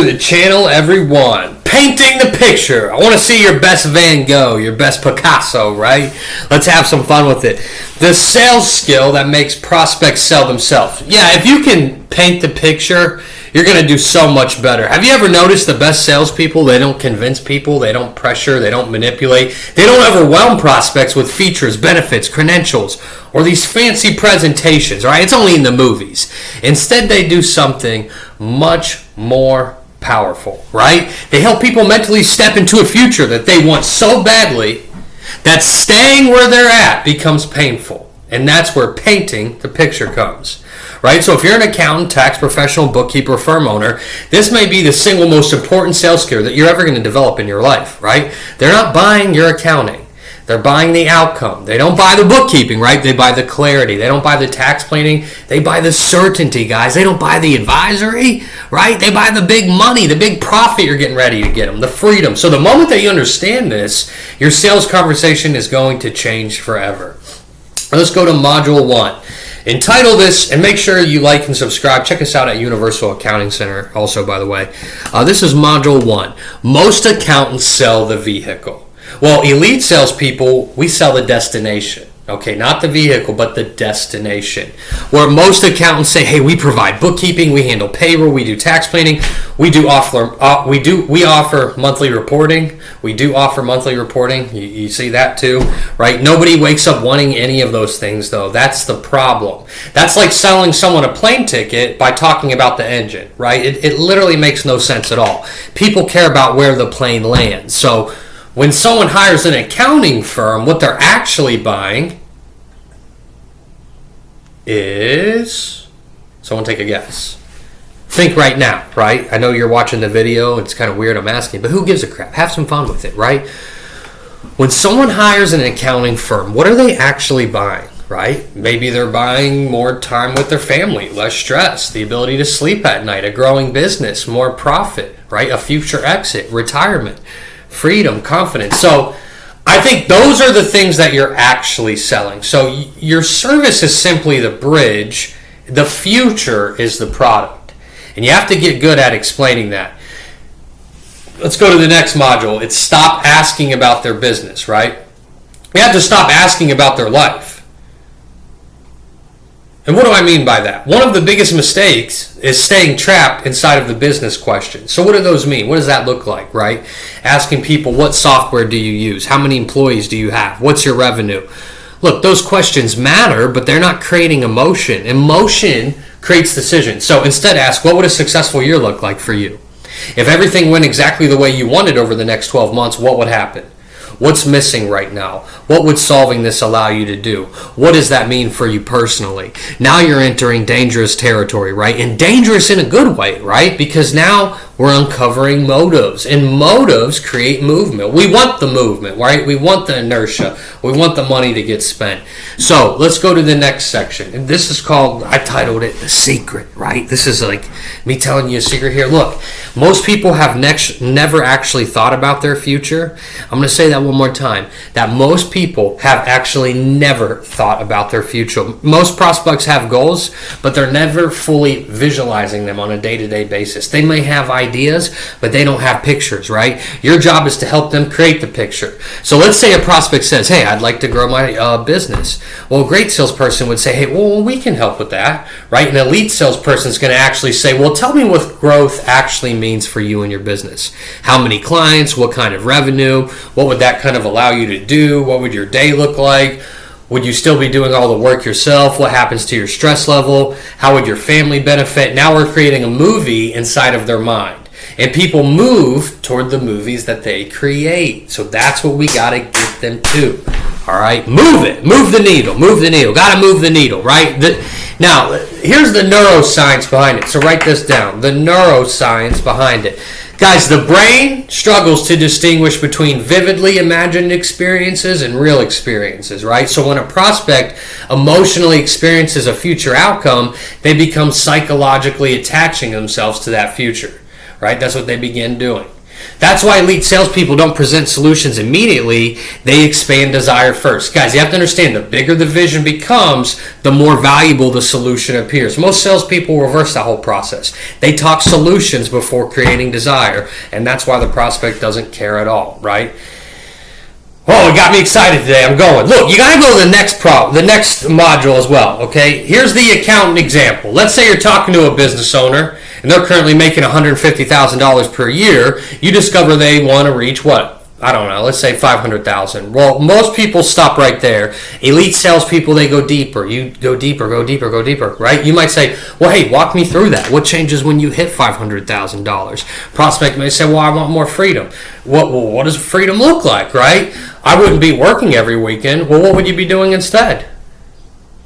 The channel, everyone. Painting the picture. I want to see your best Van Gogh, your best Picasso, right? Let's have some fun with it. The sales skill that makes prospects sell themselves. Yeah, if you can paint the picture, you're going to do so much better. Have you ever noticed the best salespeople? They don't convince people, they don't pressure, they don't manipulate, they don't overwhelm prospects with features, benefits, credentials, or these fancy presentations, right? It's only in the movies. Instead, they do something much more powerful, right? They help people mentally step into a future that they want so badly that staying where they're at becomes painful. And that's where painting the picture comes, right? So if you're an accountant, tax professional, bookkeeper, firm owner, this may be the single most important sales skill that you're ever going to develop in your life, right? They're not buying your accounting. They're buying the outcome. They don't buy the bookkeeping, right? They buy the clarity. They don't buy the tax planning. They buy the certainty, guys. They don't buy the advisory, right? They buy the big money, the big profit you're getting ready to get them, the freedom. So the moment that you understand this, your sales conversation is going to change forever. Let's go to Module 1. Entitle this, and make sure you like and subscribe. Check us out at Universal Accounting Center also, by the way. This is Module 1. Most accountants sell the vehicle. Well, elite salespeople, we sell the destination. Okay, not the vehicle, but the destination. Where most accountants say, "Hey, we provide bookkeeping, we handle payroll, we do tax planning, we offer monthly reporting. We do offer monthly reporting." You see that too, right? Nobody wakes up wanting any of those things, though. That's the problem. That's like selling someone a plane ticket by talking about the engine, right? It literally makes no sense at all. People care about where the plane lands. So when someone hires an accounting firm, what they're actually buying is, someone take a guess. Think right now, right? I know you're watching the video. It's kind of weird I'm asking, but who gives a crap? Have some fun with it, right? When someone hires an accounting firm, what are they actually buying, right? Maybe they're buying more time with their family, less stress, the ability to sleep at night, a growing business, more profit, right? A future exit, retirement, freedom, confidence. So I think those are the things that you're actually selling. So your service is simply the bridge. The future is the product. And you have to get good at explaining that. Let's go to the next module. It's stop asking about their business, right? You have to stop asking about their life. And what do I mean by that? One of the biggest mistakes is staying trapped inside of the business question. So what do those mean? What does that look like, right? Asking people, what software do you use? How many employees do you have? What's your revenue? Look, those questions matter, but they're not creating emotion. Emotion creates decisions. So instead ask, what would a successful year look like for you? If everything went exactly the way you wanted over the next 12 months, what would happen? What's missing right now? What would solving this allow you to do? What does that mean for you personally? Now you're entering dangerous territory, right? And dangerous in a good way, right? Because now we're uncovering motives, and motives create movement. We want the movement, right? We want the inertia. We want the money to get spent. So let's go to the next section. And this is called, I titled it, The Secret, right? This is like me telling you a secret here. Look, most people have never actually thought about their future. I'm going to say that one more time. That most people have actually never thought about their future. Most prospects have goals, but they're never fully visualizing them on a day-to-day basis. They may have ideas, but they don't have pictures, right? Your job is to help them create the picture. So let's say a prospect says, "Hey, I'd like to grow my business." Well, a great salesperson would say, "Hey, well, we can help with that," right? An elite salesperson is going to actually say, "Well, tell me what growth actually means for you and your business. How many clients? What kind of revenue? What would that kind of allow you to do? What would your day look like? Would you still be doing all the work yourself? What happens to your stress level? How would your family benefit?" Now we're creating a movie inside of their mind. And people move toward the movies that they create. So that's what we got to get them to. All right? Move it. Move the needle. Move the needle. Got to move the needle, right? Now, here's the neuroscience behind it. So write this down. The neuroscience behind it. Guys, the brain struggles to distinguish between vividly imagined experiences and real experiences, right? So when a prospect emotionally experiences a future outcome, they become psychologically attaching themselves to that future, right? That's what they begin doing. That's why elite salespeople don't present solutions immediately. They expand desire first. Guys, you have to understand, the bigger the vision becomes, the more valuable the solution appears. Most salespeople reverse that whole process. They talk solutions before creating desire, and that's why the prospect doesn't care at all, right? Oh, it got me excited today. I'm going. Look, you got to go to the next module as well, okay? Here's the accountant example. Let's say you're talking to a business owner, and they're currently making $150,000 per year. You discover they want to reach what? I don't know. Let's say $500,000. Well, most people stop right there. Elite salespeople, they go deeper. You go deeper, right? You might say, well, hey, walk me through that. What changes when you hit $500,000? Prospect may say, well, I want more freedom. What does freedom look like, right? I wouldn't be working every weekend. Well, what would you be doing instead?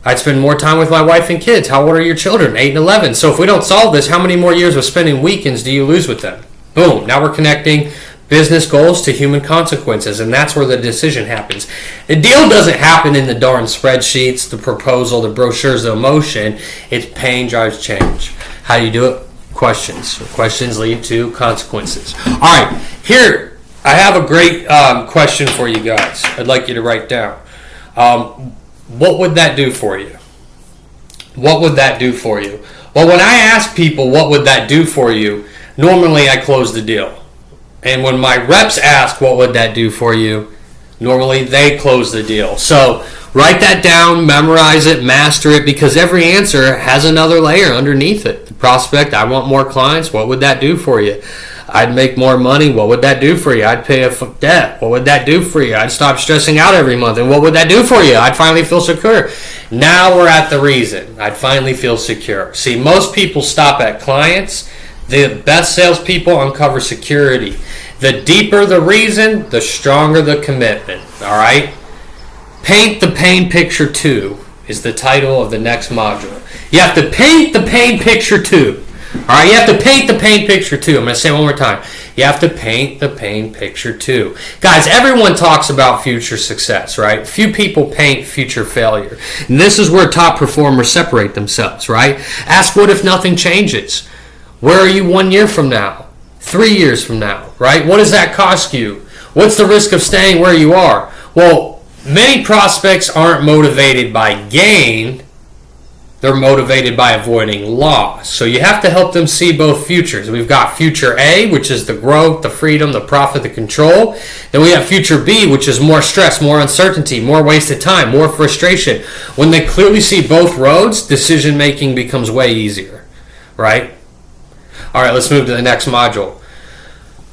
I'd spend more time with my wife and kids. How old are your children? 8 and 11. So if we don't solve this, how many more years of spending weekends do you lose with them? Boom. Now we're connecting business goals to human consequences, and that's where the decision happens. The deal doesn't happen in the darn spreadsheets, the proposal, the brochures, the emotion. It's pain drives change. How do you do it? Questions. Questions lead to consequences. All right. Here, I have a great question for you guys. I'd like you to write down. What would that do for you? What would that do for you? Well, when I ask people what would that do for you, normally I close the deal. And when my reps ask what would that do for you, normally they close the deal. So write that down, memorize it, master it, because every answer has another layer underneath it. The prospect, I want more clients, what would that do for you? I'd make more money, what would that do for you? I'd pay a debt, what would that do for you? I'd stop stressing out every month, and what would that do for you? I'd finally feel secure. Now we're at the reason. I'd finally feel secure. See, most people stop at clients. The best salespeople uncover security. The deeper the reason, the stronger the commitment. All right? Paint the pain picture 2 is the title of the next module. You have to paint the pain picture 2. All right, you have to paint the pain picture 2. I'm going to say it one more time. You have to paint the pain picture 2. Guys, everyone talks about future success, right? Few people paint future failure. And this is where top performers separate themselves, right? Ask, what if nothing changes? Where are you 1 year from now? 3 years from now, right? What does that cost you? What's the risk of staying where you are? Well, many prospects aren't motivated by gain. They're motivated by avoiding loss. So you have to help them see both futures. We've got future A, which is the growth, the freedom, the profit, the control. Then we have future B, which is more stress, more uncertainty, more wasted time, more frustration. When they clearly see both roads, decision making becomes way easier, right? All right, let's move to the next module.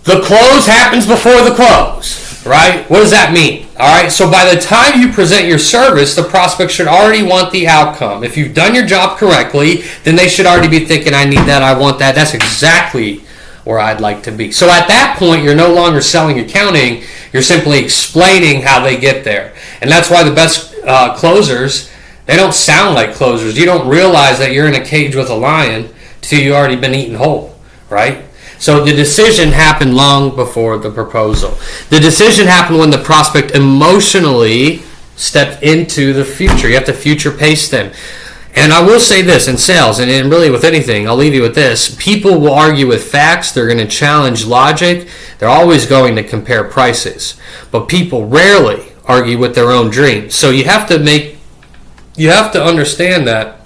The close happens before the close, right? What does that mean? All right, so by the time you present your service, the prospect should already want the outcome. If you've done your job correctly, then they should already be thinking, I need that, I want that. That's exactly where I'd like to be. So at that point, you're no longer selling accounting. You're simply explaining how they get there. And that's why the best closers, they don't sound like closers. You don't realize that you're in a cage with a lion till you've already been eaten whole, right? So the decision happened long before the proposal. The decision happened when the prospect emotionally stepped into the future. You have to future pace them. And I will say this, in sales, and really with anything, I'll leave you with this. People will argue with facts. They're going to challenge logic. They're always going to compare prices. But people rarely argue with their own dreams. So you have to understand that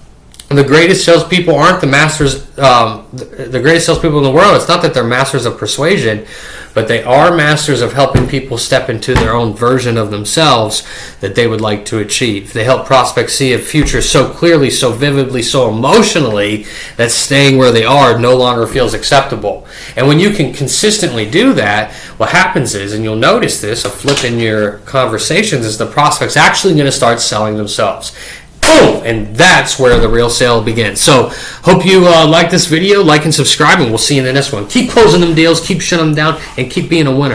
the greatest salespeople aren't the masters, the greatest salespeople in the world. It's not that they're masters of persuasion, but they are masters of helping people step into their own version of themselves that they would like to achieve. They help prospects see a future so clearly, so vividly, so emotionally that staying where they are no longer feels acceptable. And when you can consistently do that, what happens is, and you'll notice this, a flip in your conversations, is the prospect's actually going to start selling themselves. Boom! And that's where the real sale begins. So, hope you like this video, like and subscribe, and we'll see you in the next one. Keep closing them deals, keep shutting them down, and keep being a winner.